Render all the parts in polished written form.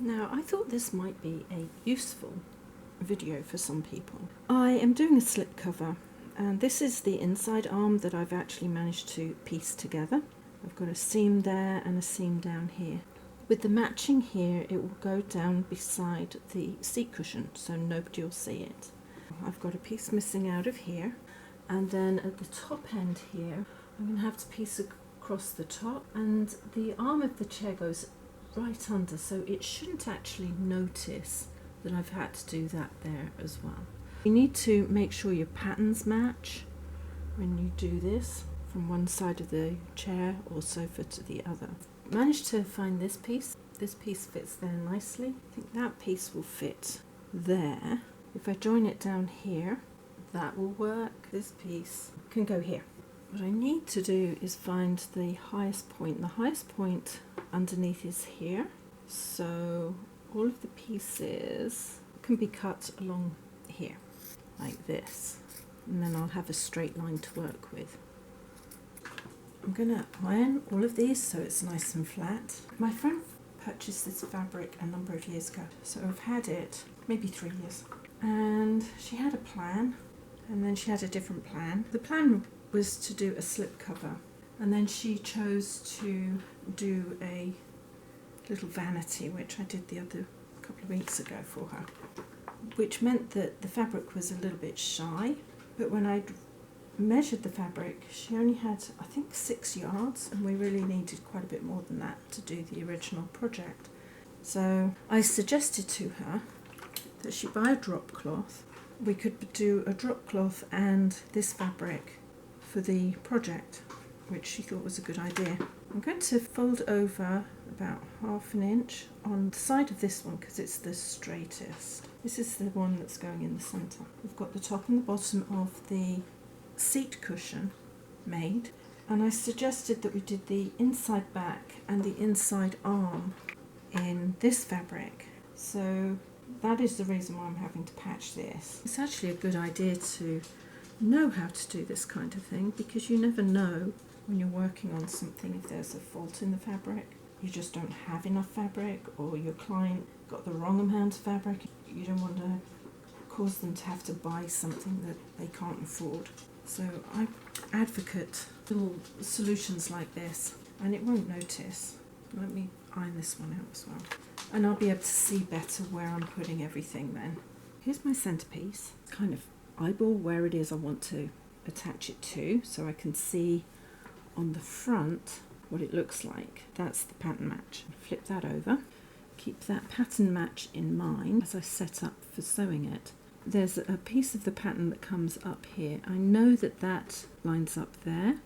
Now, I thought this might be a useful video for some people. I am doing a slipcover, and this is the inside arm that I've actually managed to piece together. I've got a seam there and a seam down here. With the matching here, it will go down beside the seat cushion, so nobody will see it. I've got a piece missing out of here, and then at the top end here, I'm going to have to piece across the top, and the arm of the chair goes right under, so it shouldn't actually notice that I've had to do that there as well. You need to make sure your patterns match when you do this, from one side of the chair or sofa to the other. Managed to find this piece. This piece fits there nicely. I think that piece will fit there. If I join it down here, that will work. This piece can go here. What I need to do is find the highest point. The highest point underneath is here. So all of the pieces can be cut along here, like this. And then I'll have a straight line to work with. I'm going to iron all of these so it's nice and flat. My friend purchased this fabric a number of years ago, so I've had it maybe 3 years. And she had a plan, and then she had a different plan. The plan was to do a slipcover, and then she chose to do a little vanity, which I did the other couple of weeks ago for her, which meant that the fabric was a little bit shy. But when I measured the fabric, she only had, I think, 6 yards, and we really needed quite a bit more than that to do the original project. So I suggested to her that she buy a drop cloth. We could do a drop cloth and this fabric for the project, which she thought was a good idea. I'm going to fold over about 1/2 inch on the side of this one because it's the straightest. This is the one that's going in the centre. We've got the top and the bottom of the seat cushion made, and I suggested that we did the inside back and the inside arm in this fabric. So that is the reason why I'm having to patch this. It's actually a good idea to know how to do this kind of thing, because you never know when you're working on something if there's a fault in the fabric. You just don't have enough fabric, or your client got the wrong amount of fabric. You don't want to cause them to have to buy something that they can't afford. So I advocate little solutions like this, and it won't notice. Let me iron this one out as well, and I'll be able to see better where I'm putting everything then. Here's my centerpiece. Kind of eyeball where it is I want to attach it to, so I can see on the front what it looks like. That's the pattern match. Flip that over. Keep that pattern match in mind as I set up for sewing it. There's a piece of the pattern that comes up here. I know that that lines up there.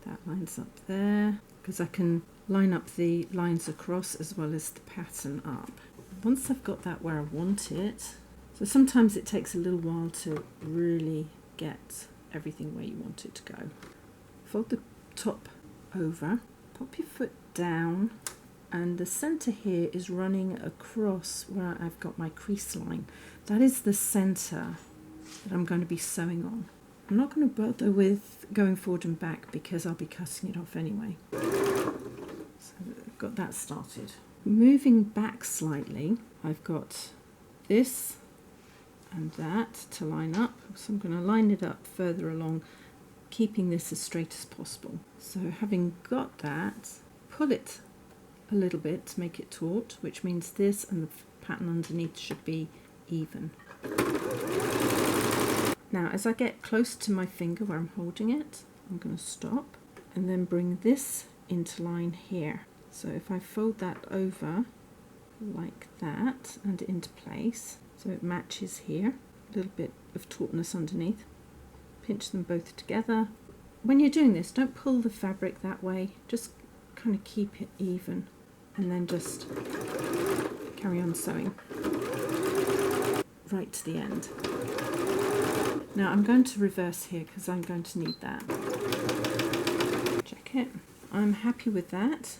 That lines up there, because I can line up the lines across as well as the pattern up. Once I've got that where I want it, so sometimes it takes a little while to really get everything where you want it to go. Fold the top over, pop your foot down, and the center here is running across where I've got my crease line. That is the center that I'm going to be sewing on. I'm not going to bother with going forward and back because I'll be cutting it off anyway. So I've got that started. Moving back slightly, I've got this and that to line up. So I'm going to line it up further along, keeping this as straight as possible. So having got that, pull it a little bit to make it taut, which means this and the pattern underneath should be even. Now as I get close to my finger where I'm holding it, I'm going to stop and then bring this into line here. So if I fold that over like that and into place, so it matches here, a little bit of tautness underneath, pinch them both together. When you're doing this, don't pull the fabric that way, just kind of keep it even, and then just carry on sewing right to the end. Now I'm going to reverse here because I'm going to need that. Check it. I'm happy with that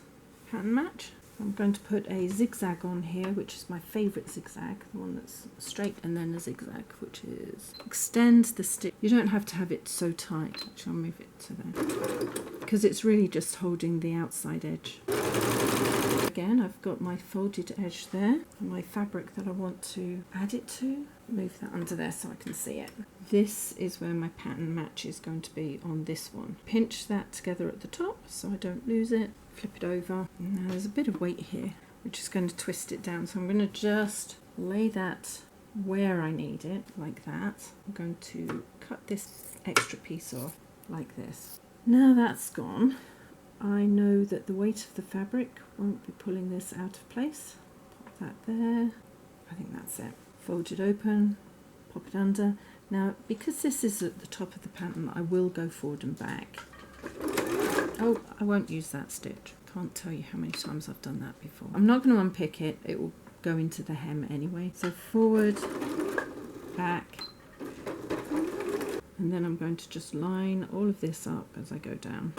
pattern match. I'm going to put a zigzag on here, which is my favourite zigzag, the one that's straight, and then a zigzag, which is extend the stitch. You don't have to have it so tight. Actually, I'll move it to there because it's really just holding the outside edge. again, I've got my folded edge there, my fabric that I want to add it to. Move that under there so I can see it. This is where my pattern match is going to be on this one. Pinch that together at the top so I don't lose it. Flip it over. Now there's a bit of weight here, which is going to twist it down. So I'm going to just lay that where I need it, like that. I'm going to cut this extra piece off like this. Now that's gone, I know that the weight of the fabric won't be pulling this out of place. Pop that there. I think that's it. Fold it open, pop it under. Now, because this is at the top of the pattern, I will go forward and back. Oh, I won't use that stitch. Can't tell you how many times I've done that before. I'm not going to unpick it. It will go into the hem anyway. So forward, back, and then I'm going to just line all of this up as I go down.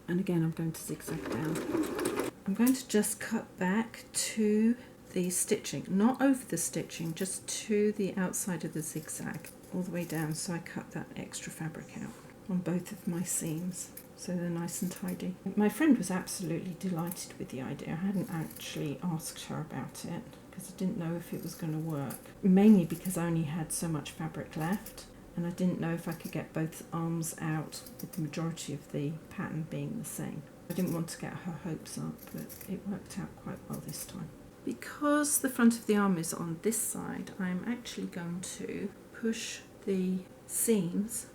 And again, I'm going to zigzag down. I'm going to just cut back to the stitching, not over the stitching, just to the outside of the zigzag, all the way down, so I cut that extra fabric out on both of my seams, so they're nice and tidy. My friend was absolutely delighted with the idea. I hadn't actually asked her about it, because I didn't know if it was going to work, mainly because I only had so much fabric left, and I didn't know if I could get both arms out with the majority of the pattern being the same. I didn't want to get her hopes up, but it worked out quite well this time. Because the front of the arm is on this side, I'm actually going to push the seams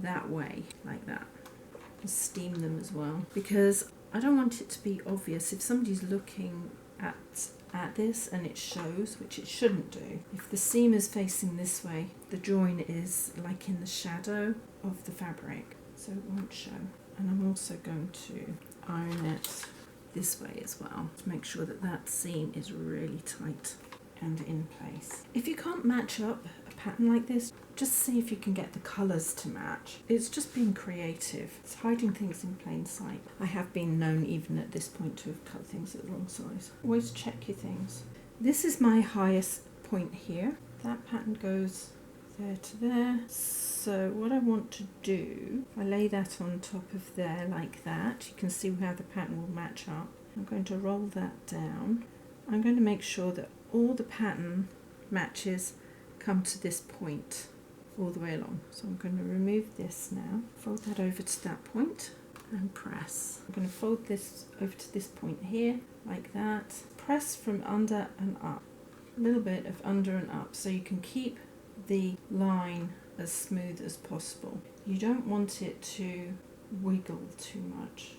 that way, like that. And steam them as well, because I don't want it to be obvious if somebody's looking at this and it shows, which it shouldn't do. If the seam is facing this way, the join is like in the shadow of the fabric, so it won't show. And I'm also going to iron it this way as well to make sure that that seam is really tight and in place. If you can't match up a pattern like this, just see if you can get the colours to match. It's just being creative. It's hiding things in plain sight. I have been known even at this point to have cut things at the wrong size. Always check your things. This is my highest point here. That pattern goes there to there. So what I want to do, I lay that on top of there like that. You can see how the pattern will match up. I'm going to roll that down. I'm going to make sure that all the pattern matches come to this point all the way along. So I'm going to remove this now, fold that over to that point and press. I'm going to fold this over to this point here like that. Press from under and up, a little bit of under and up, so you can keep the line as smooth as possible. You don't want it to wiggle too much.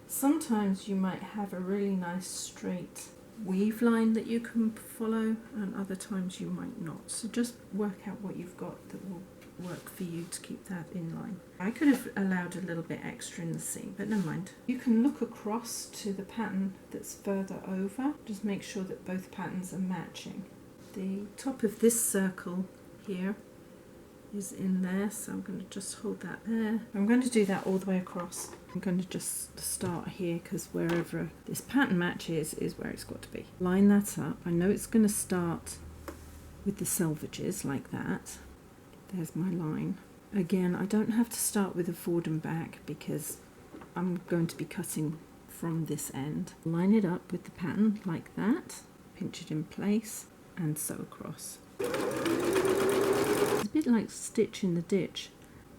Sometimes you might have a really nice straight weave line that you can follow, and other times you might not. So just work out what you've got that will work for you to keep that in line. I could have allowed a little bit extra in the seam, but never mind. You can look across to the pattern that's further over. Just make sure that both patterns are matching. The top of this circle here is in there, so I'm going to just hold that there. I'm going to do that all the way across. I'm going to just start here because wherever this pattern matches is where it's got to be. Line that up. I know it's going to start with the selvages like that. There's my line. Again, I don't have to start with a forward and back because I'm going to be cutting from this end. Line it up with the pattern like that, pinch it in place and sew across. It's a bit like stitch in the ditch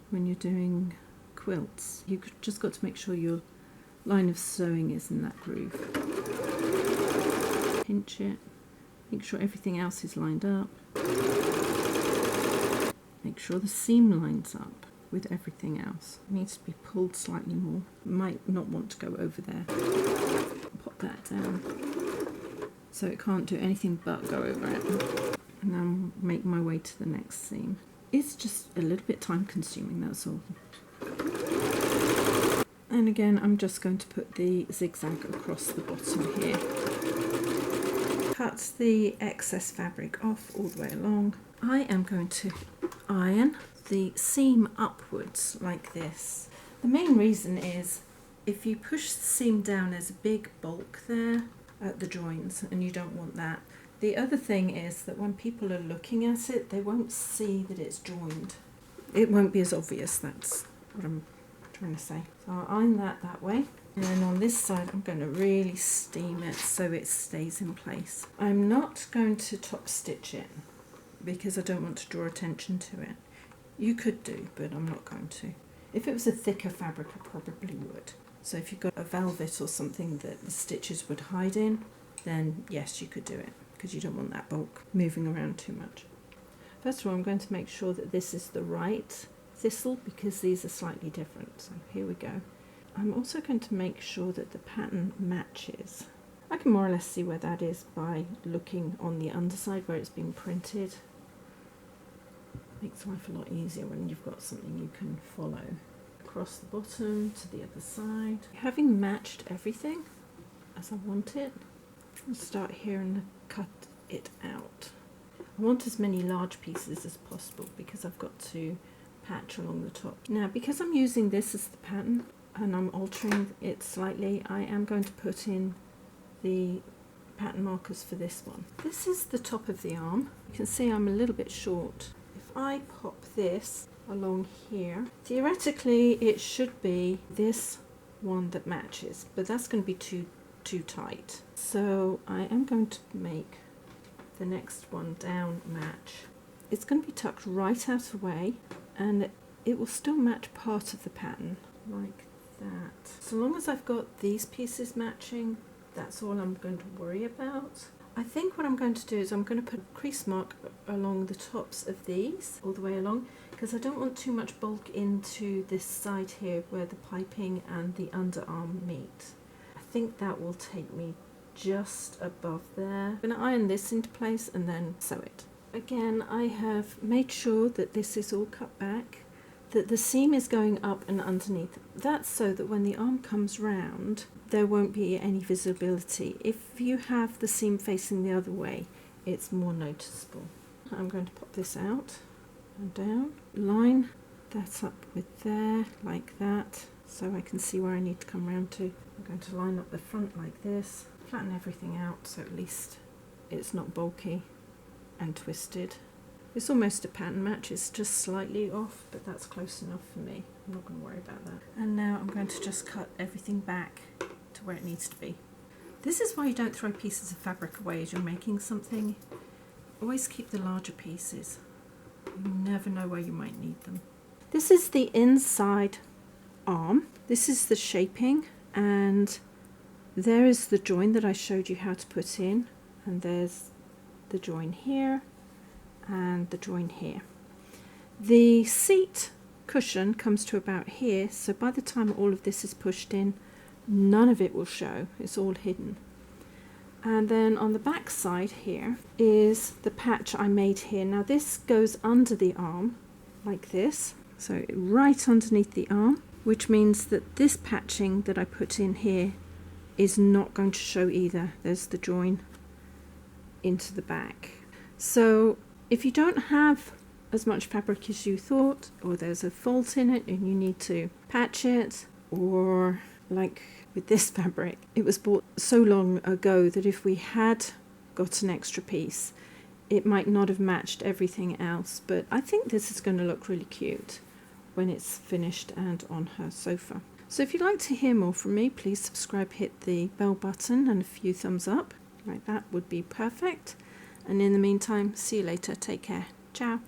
when you're doing quilts. You've just got to make sure your line of sewing is in that groove. Pinch it, make sure everything else is lined up. Make sure the seam lines up with everything else. It needs to be pulled slightly more. Might not want to go over there. Pop that down so it can't do anything but go over it. And then make my way to the next seam. It's just a little bit time consuming, that's all. And again, I'm just going to put the zigzag across the bottom here. Cut the excess fabric off all the way along. I am going to iron the seam upwards like this. The main reason is if you push the seam down, there's a big bulk there at the joins and you don't want that. The other thing is that when people are looking at it, they won't see that it's joined. It won't be as obvious, that's what I'm trying to say. So I'll iron that way. And then on this side, I'm going to really steam it so it stays in place. I'm not going to top stitch it because I don't want to draw attention to it. You could do, but I'm not going to. If it was a thicker fabric, I probably would. So if you've got a velvet or something that the stitches would hide in, then yes, you could do it, because you don't want that bulk moving around too much. First of all, I'm going to make sure that this is the right thistle, because these are slightly different. So here we go. I'm also going to make sure that the pattern matches. I can more or less see where that is by looking on the underside where it's been printed. Makes life a lot easier when you've got something you can follow. Across the bottom to the other side. Having matched everything as I want it, I'll start here and cut it out. I want as many large pieces as possible because I've got to patch along the top. Now, because I'm using this as the pattern and I'm altering it slightly, I am going to put in the pattern markers for this one. This is the top of the arm. You can see I'm a little bit short. If I pop this along here, theoretically it should be this one that matches, but that's going to be too tight. So I am going to make the next one down match. It's going to be tucked right out away and it will still match part of the pattern like that. So long as I've got these pieces matching, that's all I'm going to worry about. I think what I'm going to do is I'm going to put a crease mark along the tops of these all the way along, because I don't want too much bulk into this side here where the piping and the underarm meet. I think that will take me just above there. I'm going to iron this into place and then sew it. Again, I have made sure that this is all cut back, that the seam is going up and underneath. That's so that when the arm comes round, there won't be any visibility. If you have the seam facing the other way, it's more noticeable. I'm going to pop this out and down, line that up with there like that, so I can see where I need to come round to. I'm going to line up the front like this, flatten everything out so at least it's not bulky and twisted. It's almost a pattern match, it's just slightly off, but that's close enough for me. I'm not going to worry about that. And now I'm going to just cut everything back to where it needs to be. This is why you don't throw pieces of fabric away as you're making something. Always keep the larger pieces. You never know where you might need them. This is the inside arm. This is the shaping, and there is the join that I showed you how to put in, and there's the join here and the join here. The seat cushion comes to about here, so by the time all of this is pushed in, none of it will show, it's all hidden. And then on the back side here is the patch I made here. Now this goes under the arm like this, so right underneath the arm, which means that this patching that I put in here is not going to show either. There's the join into the back. So if you don't have as much fabric as you thought, or there's a fault in it and you need to patch it, or like with this fabric, it was bought so long ago that if we had got an extra piece, it might not have matched everything else, but I think this is going to look really cute when it's finished and on her sofa. So if you'd like to hear more from me, please subscribe, hit the bell button and a few thumbs up, like that would be perfect. And in the meantime, see you later, take care, ciao.